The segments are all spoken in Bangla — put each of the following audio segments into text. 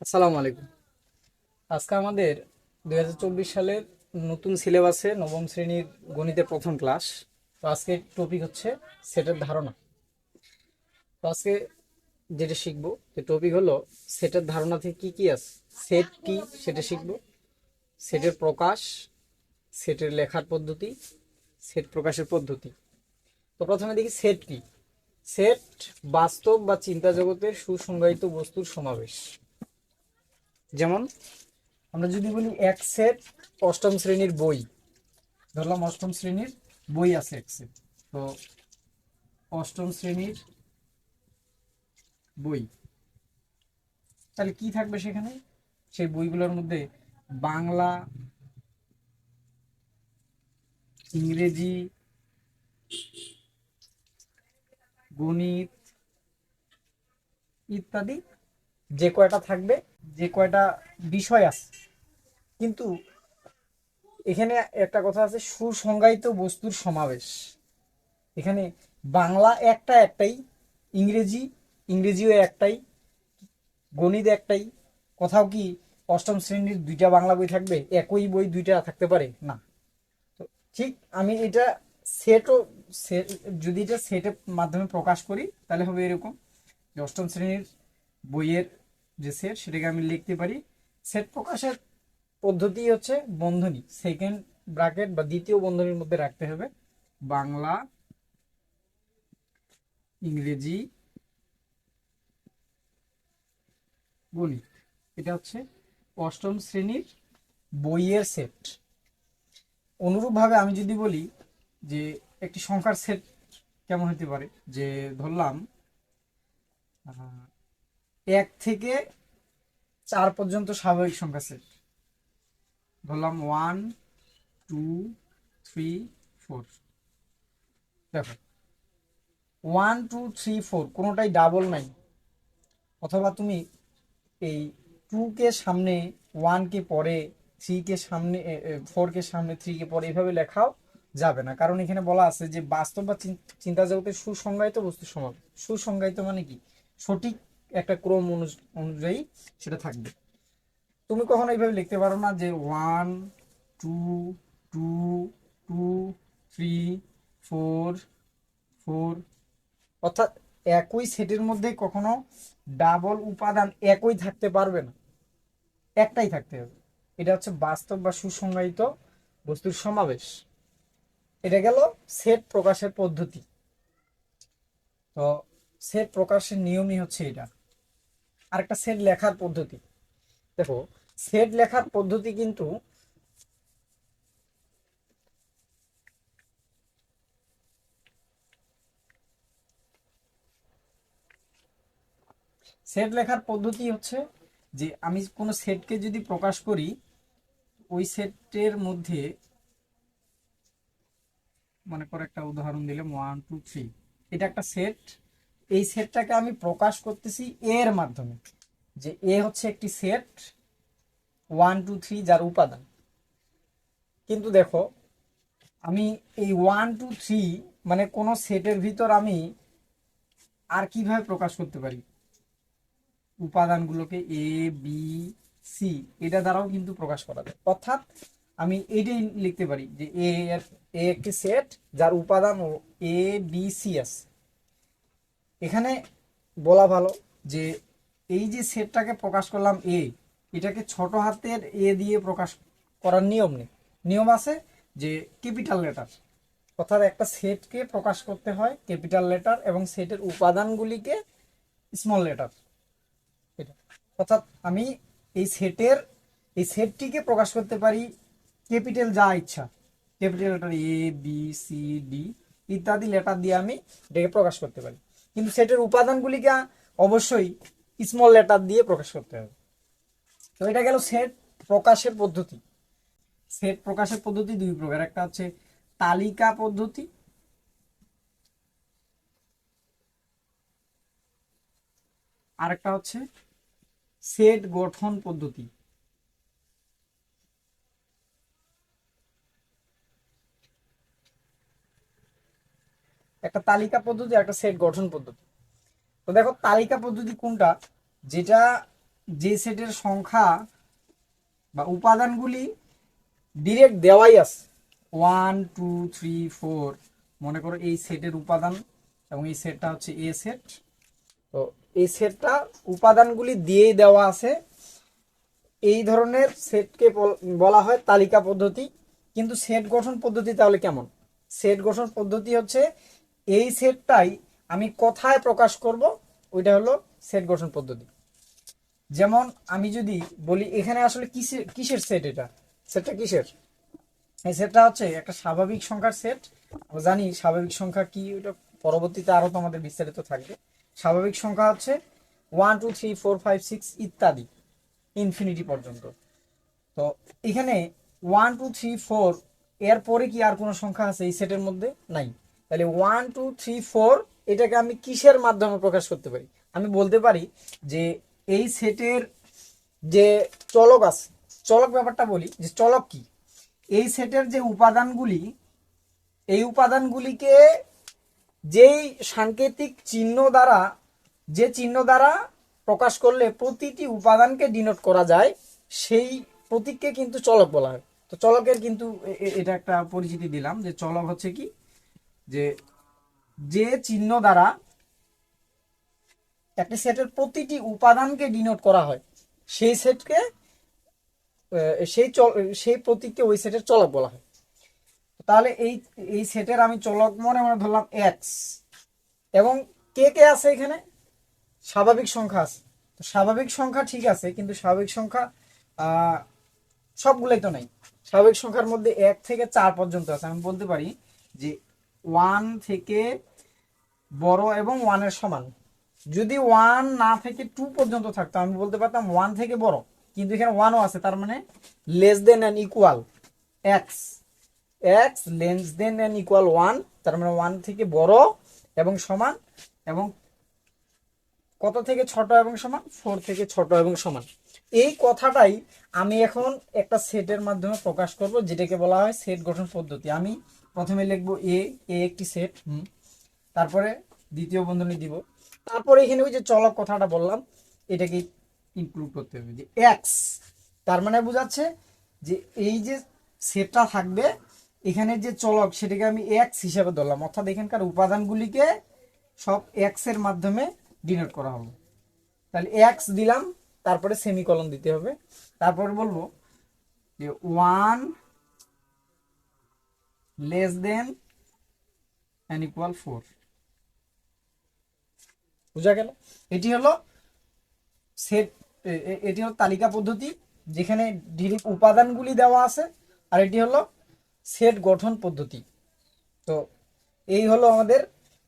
আসসালামু আলাইকুম। আজকে আমাদের 2024 সালের নতুন সিলেবাসে নবম শ্রেণীর গণিতের প্রথম ক্লাস। তো আজকে টপিক হচ্ছে সেটের ধারণা। তো আজকে যেটা শিখবো, যে টপিক হলো সেটের ধারণা থেকে কি কি আছে, সেট কি সেটা শিখবো, সেটের প্রকাশ, সেটের লেখার পদ্ধতি, সেট প্রকাশের পদ্ধতি। তো প্রথমে দেখি সেট কি। সেট বাস্তব বা চিন্তা জগতের সুসংজ্ঞায়িত বস্তুর সমাবেশ। যেমন আমরা যদি বলি এক সেট অষ্টম শ্রেণীর বই, ধরলাম অষ্টম শ্রেণীর বই আছে এক সেট। তো অষ্টম শ্রেণীর বই, তাহলে কি থাকবে সেখানে? সেই বইগুলোর মধ্যে বাংলা, ইংরেজি, গণিত ইত্যাদি যে কয়টা থাকবে, যে কয়টা বিষয় আছে। কিন্তু এখানে একটা কথা আছে, সুসংজ্ঞায়িত বস্তুর সমাবেশ। এখানে বাংলা একটাই, ইংরেজি ইংরেজিও একটাই, গণিত একটাই। কোথাও কি অষ্টম শ্রেণীর দুইটা বাংলা বই থাকবে? একই বই দুইটা থাকতে পারে না। তো ঠিক আমি এটা সেটও সেট, যদি এটা সেটের মাধ্যমে প্রকাশ করি তাহলে হবে এরকম যে অষ্টম শ্রেণীর বইয়ের যে সেট সেটাকে আমি লিখতে পারি। সেট প্রকাশের পদ্ধতি হচ্ছে বন্ধনী, সেকেন্ড ব্র্যাকেট বা দ্বিতীয় বন্ধনীর মধ্যে রাখতে হবে বাংলা, ইংরেজি, গণিত। এটা হচ্ছে অষ্টম শ্রেণীর বইয়ের সেট। অনুরূপভাবে আমি যদি বলি যে একটি সংখ্যার সেট কেমন হতে পারে, যে ধরলাম 1 থেকে 4 পর্যন্ত স্বাভাবিক সংখ্যা সেট। ধরলাম 1 2 3 4। দেখো 1 2 3 4 কোনোটাই ডাবল নাই। অথবা তুমি এই 2 কে সামনে 1 কে পরে, 3 কে সামনে 4 কে সামনে 3 কে পরে, এভাবে লেখাও যাবে না। কারণ এখানে বলা আছে যে বাস্তব বা চিন্তা জগতে সুসংজ্ঞায়িত বস্তু সমান। সুসংজ্ঞায়িত মানে কি? সঠিক একটা ক্রম অনুযায়ী সেটা থাকবে। তুমি কখনো এইভাবে লিখতে পারো না যে 1 2 2 3 4। অর্থাৎ একই সেটের মধ্যে কখনো ডাবল উপাদান একই থাকতে পারবে না, একটাই থাকতে হবে। এটা হচ্ছে বাস্তব বা সুসংজ্ঞায়িত বস্তুর সমাবেশ। এটা গেল সেট প্রকাশের পদ্ধতি। তো সেট প্রকাশের নিয়মই হচ্ছে এটা। আরেকটা সেট লেখার পদ্ধতি। দেখো সেট লেখার পদ্ধতি কিন্তু সেট লেখার পদ্ধতি হচ্ছে যে আমি কোনো সেটকে যদি প্রকাশ করি, ওই সেটের মধ্যে মনে করে একটা উদাহরণ দিলাম 1 2 3, এটা একটা সেট। এই সেটটাকে আমি প্রকাশ করতেছি এর মাধ্যমে, যে এ হচ্ছে একটি সেট 1 2 3 যার উপাদান। কিন্তু দেখো আমি এই 1 2 3 মানে কোন সেটের ভিতর আমি আর কিভাবে প্রকাশ করতে পারি? উপাদানগুলোকে এ বি সি এটা দ্বারাও কিন্তু প্রকাশ করা যায়। অর্থাৎ আমি এইটাই লিখতে পারি যে এ একটি সেট যার উপাদান এ বি সি আছে। এখানে বলা ভালো যে এই যে সেটটাকে প্রকাশ করলাম এ, এটাকে ছোট হাতের এ দিয়ে প্রকাশ করার নিয়ম নেই। নিয়ম আছে যে ক্যাপিটাল লেটার। অর্থাৎ একটা সেটকে প্রকাশ করতে হয় ক্যাপিটাল লেটার এবং সেটের উপাদানগুলিকে স্মল লেটার। এটা অর্থাৎ আমি এই সেটের এই সেটটিকে প্রকাশ করতে পারি ক্যাপিটাল যা ইচ্ছা, capital letter A B C D ইত্যাদি লেটার দিয়ে আমি এটাকে প্রকাশ করতে পারি। কিন্তু সেটের উপাদানগুলিকে অবশ্যই স্মল লেটার দিয়ে প্রকাশ করতে হবে। তো এটা গেল সেট প্রকাশের পদ্ধতি। সেট প্রকাশের পদ্ধতি দুই প্রকার, একটা হচ্ছে তালিকা পদ্ধতি, আরেকটা হচ্ছে সেট গঠন পদ্ধতি। একটা তালিকা পদ্ধতি, একটা সেট গঠন পদ্ধতি। তো দেখো তালিকা পদ্ধতি কোনটা? যেটা যে সেটের সংখ্যা বা উপাদানগুলি ডিরেক্ট দেওয়াই আছে 1 2 3 4, মনে করো এই সেটের উপাদান এবং এই সেটটা হচ্ছে এ সেট। তো এই সেটটা উপাদানগুলি দিয়েই দেওয়া আছে, এই ধরনের সেটকে বলা হয় তালিকা পদ্ধতি। কিন্তু সেট গঠন পদ্ধতি তাহলে কেমন? সেট গঠন পদ্ধতি হচ্ছে এই সেটটাই আমি কথায় প্রকাশ করব, ওইটা হলো সেট গঠন পদ্ধতি। যেমন আমি যদি বলি এখানে আসলে কিসের সেট, এটা সেটটা কিসের? এই সেটটা হচ্ছে একটা স্বাভাবিক সংখ্যার সেট। আমরা জানি স্বাভাবিক সংখ্যা কি, ওটা পরবর্তীতে আরো তো আমাদের বিস্তারিত থাকবে। স্বাভাবিক সংখ্যা হচ্ছে 1 2 3 4 5 6 ইত্যাদি ইনফিনিটি পর্যন্ত। তো এখানে 1 2 3 4 এর পরে কি আর কোনো সংখ্যা আছে এই সেটের মধ্যে? নাই। তাহলে 1 2 3 4 এটাকে আমি কিসের মাধ্যমে প্রকাশ করতে পারি? আমি বলতে পারি যে এই সেটের যে চলক আছে, চলক ব্যাপারটা বলি যে চলক কি, এই সেটের যে উপাদানগুলি, এই উপাদানগুলিকে যেই সাংকেতিক চিহ্ন দ্বারা, যে চিহ্ন দ্বারা প্রকাশ করলে প্রতিটি উপাদানকে ডিনোট করা যায়, সেই প্রতীককে কিন্তু চলক বলা হয়। তো চলকের কিন্তু এটা একটা পরিচিতি দিলাম যে চলক হচ্ছে কি, যে যে চিহ্ন দ্বারা একটি সেটের প্রতিটি উপাদানকে ডিনোট করা হয়, সেই সেটকে সেই প্রতীককে ওই সেটের চলক বলা হয়। তাহলে এই এই সেটের আমি চলক মনে মনে ধরলাম এক্স, এবং কে কে আছে এখানে? স্বাভাবিক সংখ্যা আছে। তো স্বাভাবিক সংখ্যা ঠিক আছে, কিন্তু স্বাভাবিক সংখ্যা সবগুলোই তো নাই। স্বাভাবিক সংখ্যার মধ্যে 1 থেকে 4 পর্যন্ত আছে। আমি বলতে পারি যে 1 থেকে বড় এবং 1 এর সমান। যদি 1 না থেকে 2 পর্যন্ত থাকতো আমি বলতে পারতাম 1 থেকে বড়, কিন্তু এখানে 1ও আছে, তার মানে less than and equal x, x less than and equal 1, তার মানে 1 থেকে বড় এবং সমান, এবং কত থেকে ছোট এবং সমান? 4 থেকে ছোট এবং সমান। এই কথাটাই আমি এখন একটা সেটের মাধ্যমে প্রকাশ করব, যেটাকে বলা হয় সেট গঠন পদ্ধতি। আমি প্রথমে লিখব এ, এ একটি সেট, তারপরে দ্বিতীয় বন্ধনী দিব, তারপরে এখানে ওই যে চলক কথাটা বললাম এটাকে ইনক্লুড করতে হবে, যে এক্স, তার মানে বোঝাচ্ছে যে এই যে সেটটা থাকবে এখানে যে চলক সেটাকে আমি এক্স হিসাবে ধরলাম, অর্থাৎ এখানকার উপাদানগুলিকে সব এক্স এর মাধ্যমে ডিনোট করা হবে। তাহলে এক্স দিলাম, তারপরে সেমিকলন দিতে হবে, তারপরে বলবো যে 1 লেস দেন এন্ড ইকুয়াল 4। বুঝা গেল? এটি হলো সেট, এটি হলো তালিকা পদ্ধতি যেখানে ডিরেক্ট উপাদানগুলি দেওয়া আছে, আর এটি হলো সেট গঠন পদ্ধতি। তো এই হলো আমাদের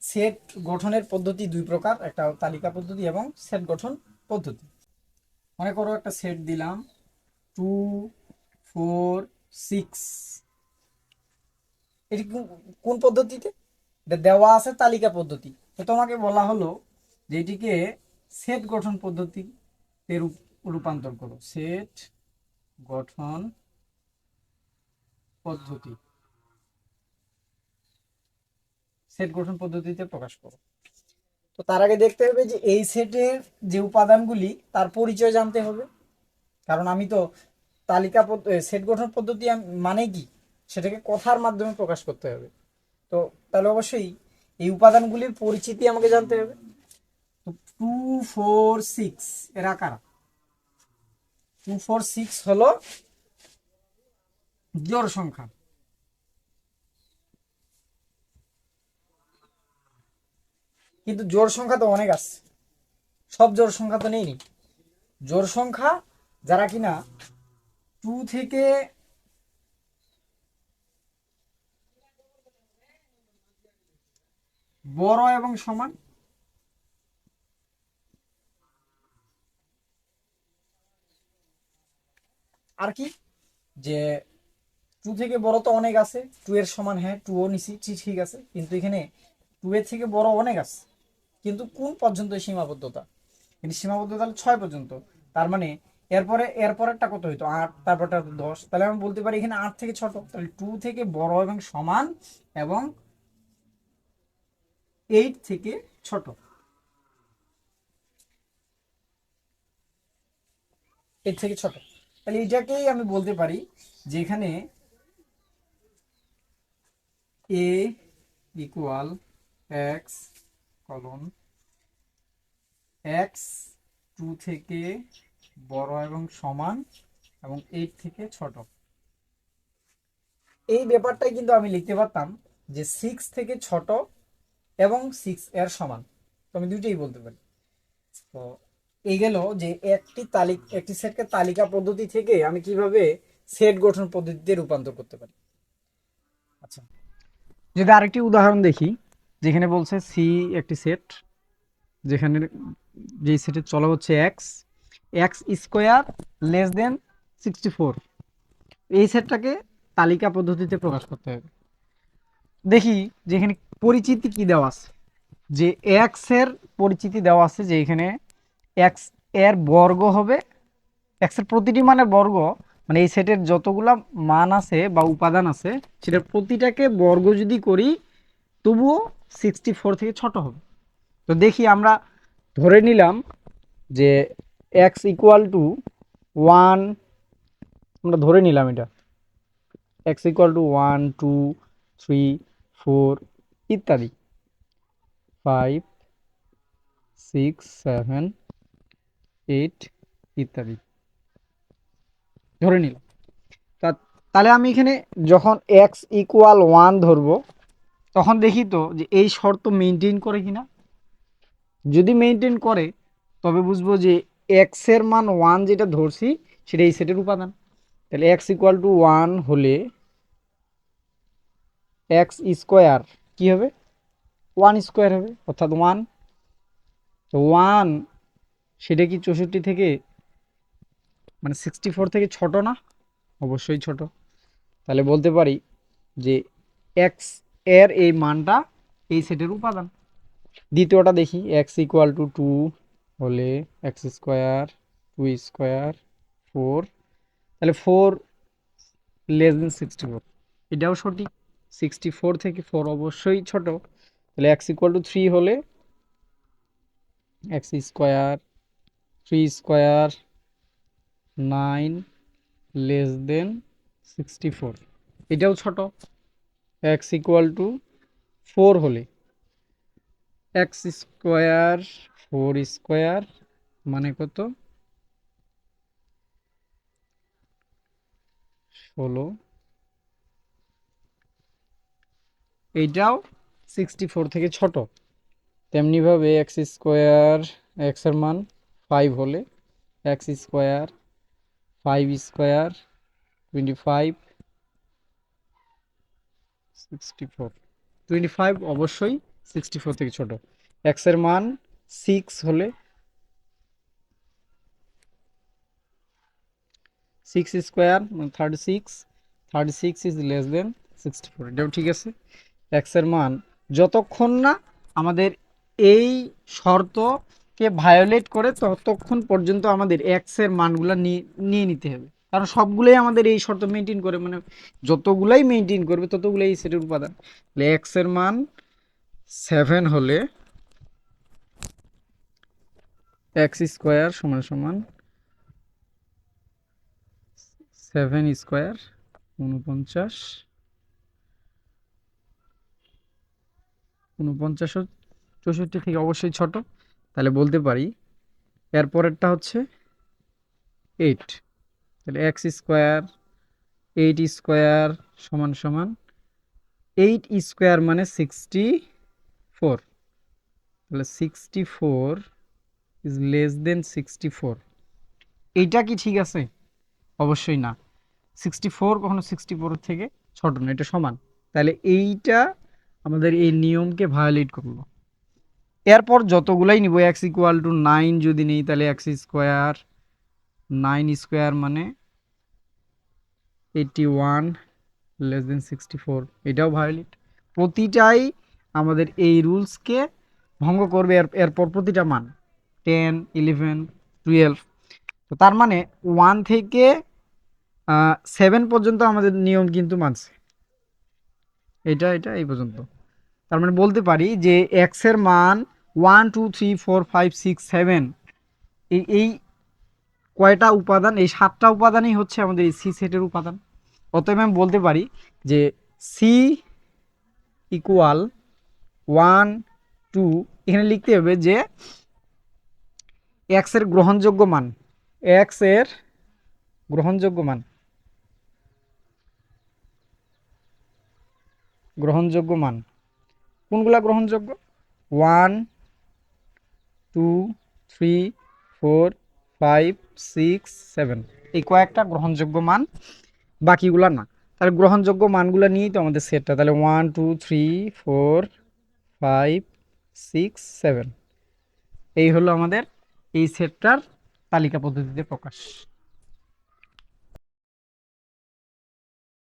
সেট গঠনের পদ্ধতি দুই প্রকার, একটা তালিকা পদ্ধতি এবং সেট গঠন পদ্ধতি। মনে করো একটা সেট দিলাম 2 4 6, এটি কোন পদ্ধতিতে? এটা দেওয়া আছে তালিকা পদ্ধতি। তো তোমাকে বলা হলো যে এটিকে সেট গঠন পদ্ধতিতে রূপান্তর করো, সেট গঠন পদ্ধতি, সেট গঠন পদ্ধতিতে প্রকাশ করো। তো তার আগে দেখতে হবে যে এই সেটের যে উপাদানগুলি তার পরিচয় জানতে হবে, কারণ আমি তো তালিকা সেট গঠন পদ্ধতি মানে কি সেটাকে কথার মাধ্যমে প্রকাশ করতে হবে। তো তাহলে অবশ্যই এই উপাদানগুলির পরিচিতি আমাকে জানতে হবে। তো 2 4 6 এর আকার 2 4 6 হলো জোড় সংখ্যা, কিন্তু জোড় সংখ্যা তো অনেক আছে, সব জোড় সংখ্যা তো নেই। জোড় সংখ্যা যারা কিনা 2 থেকে বড় এবং সমান, আর কি যে 2 থেকে বড় তো অনেক আছে, 2 এর সমান, হ্যাঁ 2 ও নিছি, ঠিক আছে, কিন্তু এখানে 2 এর থেকে বড় অনেক আছে, কিন্তু কোন পর্যন্ত সীমাবদ্ধতা? কিন্তু সীমাবদ্ধতা হলো 6 পর্যন্ত। তার মানে এরপরেরটা কত হইতো? 8, তারপরটা 10। তাহলে আমি বলতে পারি এখানে 8 থেকে ছোট, তাহলে 2 থেকে বড় এবং সমান, এবং 8 থেকে ছোট। এর থেকে ছোট, তাহলে এটাকেই আমি বলতে পারি যে এখানে এ ইকুয়াল এক্স কলন এক্স 2 থেকে বড় এবং সমান এবং 8 থেকে ছোট। এই ব্যাপারটাই কিন্তু আমি লিখতে পারতাম যে 6 থেকে ছোট এবং 6 এর সমান, তো আমি দুইটাই বলতে পারি। তো এই গেল যে একটি সেটকে তালিকা পদ্ধতি থেকে আমি কিভাবে সেট গঠন পদ্ধতিতে রূপান্তর করতে পারি। আচ্ছা, যদি আরেকটি উদাহরণ দেখি, যেখানে বলছে সি একটি সেট, যেখানে যেই সেটের চলা হচ্ছে x x square less than 64, এই সেটটাকে তালিকা পদ্ধতিতে প্রকাশ করতে হবে। দেখি যেখানে পরিচিতি কি দেওয়া আছে, যে এক্স এর পরিচিতি দেওয়া আছে যে এখানে এক্স এর বর্গ হবে, এক্স এর প্রতিটি মানের বর্গ, মানে এই সেটের যতগুলা মান আছে বা উপাদান আছে সেটার প্রতিটাকে বর্গ যদি করি তবুও 64 থেকে ছোট হবে। তো দেখি আমরা ধরে নিলাম যে এক্স ইকুয়াল টু 1, আমরা ধরে নিলাম এটা এক্স ইকুয়াল টু 1 2 3 4 ইত্যাদি 5 6 7 8 ইত্যাদি ধরে নিলাম। তাহলে আমি এখানে যখন এক্স ইকুয়াল 1 ধরবো তখন দেখি তো যে এই শর্ত মেনটেন করে কিনা। যদি মেনটেন করে তবে বুঝবো যে এক্স এর মান 1 যেটা ধরছি সেটা এই সেটের উপাদান। তাহলে এক্স ইকুয়াল টু 1 হলে এক্স স্কোয়ার কি হবে, 1 স্কোয়ার হবে, অর্থাৎ 1। তো 1 সেটা কি 64 থেকে মানে 64 থেকে ছোট না? অবশ্যই ছোট। তাহলে বলতে পারি যে এক্স এর এই মানটা এই সেটের উপাদান। দ্বিতীয়টা দেখি, এক্স ইকুয়াল টু 2 হলে এক্স স্কোয়ার 2 স্কোয়ার 4, তাহলে 4 লেস দেন 64, এটাও সঠিক। 64 থেকে 4 অবশ্যই ছোট। তাহলে এক্স ইকুয়াল টু 3 হলে x square 3 square 9 less than 64, এটাও ছোট। এক্স ইকুয়াল টু 4 হলে এক্স স্কোয়ার 4 স্কোয়ার মানে কত, 16, এইটাও 64 থেকে ছোট। তেমনিভাবে এক্স স্কোয়ার এক্স এর মান 5 হলে এক্স স্কোয়ার 5 স্কোয়ার 25 64, 25 অবশ্যই 64 থেকে ছোট। এক্স এর মান 6 হলে 6 স্কোয়ার 36, 36 ইজ লেস দেন 64, এটাও ঠিক আছে। এক্স এর মান যতক্ষণ না আমাদের এই শর্তকে ভায়োলেট করে ততক্ষণ পর্যন্ত আমাদের এক্স এর মানগুলো নিয়ে নিতে হবে, কারণ সবগুলোই আমাদের এই শর্ত মেনটেন করে, মানে যতগুলাই মেনটেন করবে ততগুলোই এই সেটের উপাদান। তাহলে এক্স এর মান 7 হলে এক্স স্কোয়ার সমান সমান 7 স্কোয়ার 49, 49 64 থেকে অবশ্যই ছোট। তাহলে বলতে পারি এরপরেরটা হচ্ছে 8। তাহলে এক্স স্কোয়ার 8 স্কোয়ার সমান সমান 8 স্কোয়ার মানে 64, তাহলে 64 ইজ লেস দেন 64, এইটা কি ঠিক আছে? অবশ্যই না। 64 কখনো 64 থেকে ছোট না, এটা সমান। তাহলে এইটা আমাদের এই নিয়মকে ভায়োলেট করলো। এরপর যতগুলাই নিব, এক্স ইকুয়াল টু 9 যদি নেই তাহলে এক্স স্কোয়ার 9 স্কোয়ার মানে 81 লেস দেন 64, এটাও ভায়োলেট। প্রতিটাই আমাদের এই রুলসকে ভঙ্গ করবে। এরপর প্রতিটা মান 10 11 12, তো তার মানে 1 থেকে 7 পর্যন্ত আমাদের নিয়ম কিন্তু মানছে, এটা এটা এই পর্যন্ত। তার মানে বলতে পারি যে এক্স এর মান 1 2 3 4 5 6 7 এই কয়টা উপাদান, এই 7টা উপাদানই হচ্ছে আমাদের এই সি সেটের উপাদান। অতএব আমি বলতে পারি যে সি ইকুয়াল 1 2, এখানে লিখতে হবে যে এক্স এর গ্রহণযোগ্য মান, এক্স এর গ্রহণযোগ্য মান, গ্রহণযোগ্য মান কোনগুলা গ্রহণযোগ্য, 1 2 3 4 5 6 7, এই কয়েকটা গ্রহণযোগ্য মান, বাকিগুলা না। তাহলে গ্রহণযোগ্য মানগুলো নিয়েই তো আমাদের সেটটা, তাহলে 1 2 3 4 5 6 7, এই হলো আমাদের এই সেটটার তালিকা পদ্ধতিতে প্রকাশ।